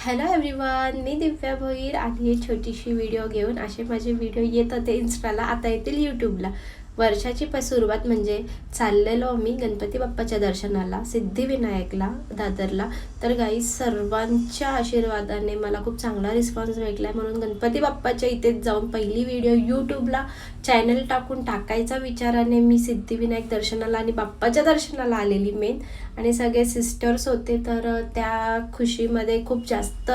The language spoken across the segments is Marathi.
हॅलो एव्हरीवन, मी दिव्या भोईर आणि एक छोटीशी व्हिडिओ घेऊन असे माझे व्हिडिओ येत होते इंस्टाला, आता येतील यूट्यूबला. वर्षाची सुरुवात म्हणजे चाललेलो आम्ही गणपती बाप्पाच्या दर्शनाला सिद्धिविनायकला दादरला. तर गाईज सर्वांच्या आशीर्वादाने मला खूप चांगला रिस्पॉन्स भेटला, म्हणून गणपती बाप्पाच्या इथेच जाऊन पहिली व्हिडिओ यूट्यूबला चॅनल टाकून टाकायचा विचाराने मी सिद्धिविनायक दर्शनाला आणि बाप्पाच्या दर्शनाला आलेली मेन. आणि सगळे सिस्टर्स होते, तर त्या खुशीमध्ये खूप जास्त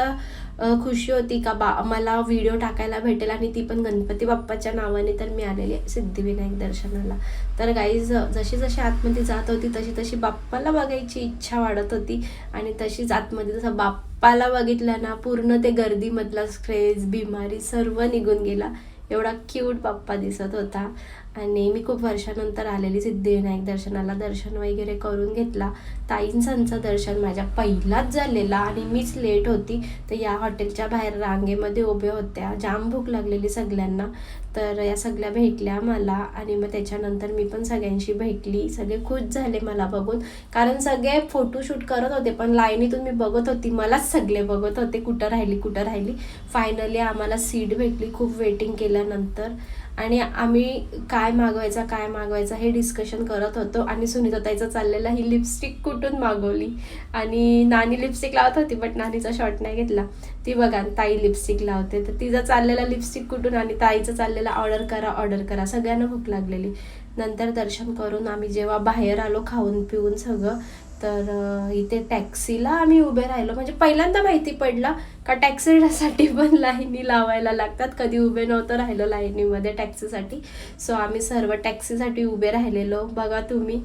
खुशी होती का मला व्हिडिओ टाकायला भेटेल, आणि ती पण गणपती बाप्पाच्या नावाने. तर मी आलेली सिद्धिविनायक दर्शनाला. तर गाईज जशी जशी आतमध्ये जात होती तशी तशी बाप्पाला बघायची इच्छा वाढत होती, आणि तशीच आतमध्ये जसं बाप्पाला बघितलं ना, पूर्ण ते गर्दीमधला स्ट्रेस बिमारी सर्व निघून गेला. एवढा क्यूट बाप्पा दिसत होता. आणि मी खूप वर्षानंतर आलेली सिद्धिविनायक दर्शनाला. दर्शन वगैरे करून घेतला. ताईंचं दर्शन माझ्या पहिलाच झालेला आणि मीच लेट होती. तर या हॉटेलच्या बाहेर रांगेमध्ये उभे होत्या, जाम भूक लागलेली सगळ्यांना. तर या सगळ्या भेटल्या मला, आणि मग त्याच्यानंतर मी पण सगळ्यांशी भेटली. सगळे खुश झाले मला बघून, कारण सगळे फोटोशूट करत होते, पण लाईनीतून मी बघत होती, मलाच सगळे बघत होते कुठं राहिली. फायनली आम्हाला सीट भेटली खूप वेटिंग केल्यानंतर. आणि आम्ही काय मागवायचं हे डिस्कशन करत होतो. आणि सुनीताताईचं चाललेलं ही लिपस्टिक कुठून मागवली, आणि नानी लिपस्टिक लावत होती बट नानीचा शॉट नाही घेतला. ती बघा ताई लिपस्टिक लावते, तर तिचं चाललेलं लिपस्टिक कुठून आणि ताईचं चाललेलं ऑर्डर करा. सगळ्यांना भूक लागलेली. नंतर दर्शन करून आम्ही जेव्हा बाहेर आलो खाऊन पिऊन सगळं, तर इथे टॅक्सीला आम्ही उभे राहिलो. म्हणजे पहिल्यांदा माहिती पडला का टॅक्सीसाठी पण लाईनी लावायला लागतात. कधी उभे नव्हतं राहिलो लाईनीमध्ये टॅक्सीसाठी. सो आम्ही सर्व टॅक्सीसाठी उभे राहिलेलो. बघा तुम्ही,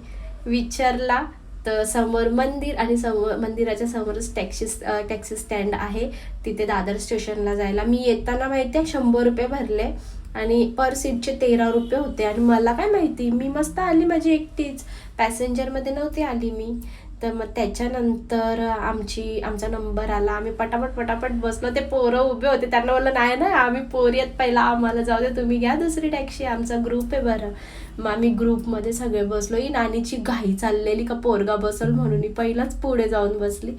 विचारला तर समोर मंदिर, आणि मंदिराच्या समोरच टॅक्सी स्टँड आहे. तिथे दादर स्टेशनला जायला मी येताना माहिती आहे 100 रुपये भरले, आणि पर सीटचे 13 रुपये होते. आणि मला काय माहिती, मी मस्त आली माझी एकटीच, पॅसेंजरमध्ये नव्हती आली मी. तर मग त्याच्यानंतर आमचा नंबर आला. आम्ही पटापट बसलो. ते पोरं उभे होते, त्यांना बोललं नाही आम्ही पोरी आहेत पहिला, आम्हाला जाऊ दे, तुम्ही घ्या दुसरी टॅक्सी, आमचा ग्रुप आहे बरं. मग आम्ही ग्रुपमध्ये सगळे बसलो. ही नानीची घाई चाललेली का पोरगा बसल म्हणून पहिलाच पुढे जाऊन बसली.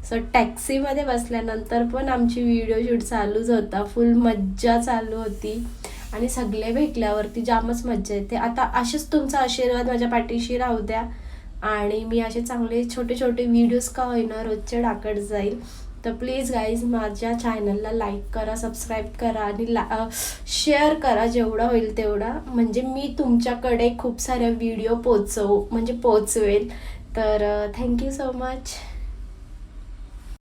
सो टॅक्सीमध्ये बसल्यानंतर पण आमची व्हिडिओ शूट चालूच होता. फुल मज्जा चालू होती, आणि सगळे भेटल्यावरती जामच मज्जा येते. आता असेच तुमचा आशीर्वाद माझ्या पाठीशी राहू द्या, आणि मी असे चांगले छोटे छोटे व्हिडिओज का होईना रोजचे टाकत जाईल. तर प्लीज गाईज माझ्या चॅनलला लाईक करा, सबस्क्राईब करा, आणि शेअर करा जेवढा होईल तेवढा, म्हणजे मी तुमच्याकडे खूप साऱ्या व्हिडिओ पोचवेल. तर थँक्यू सो मच.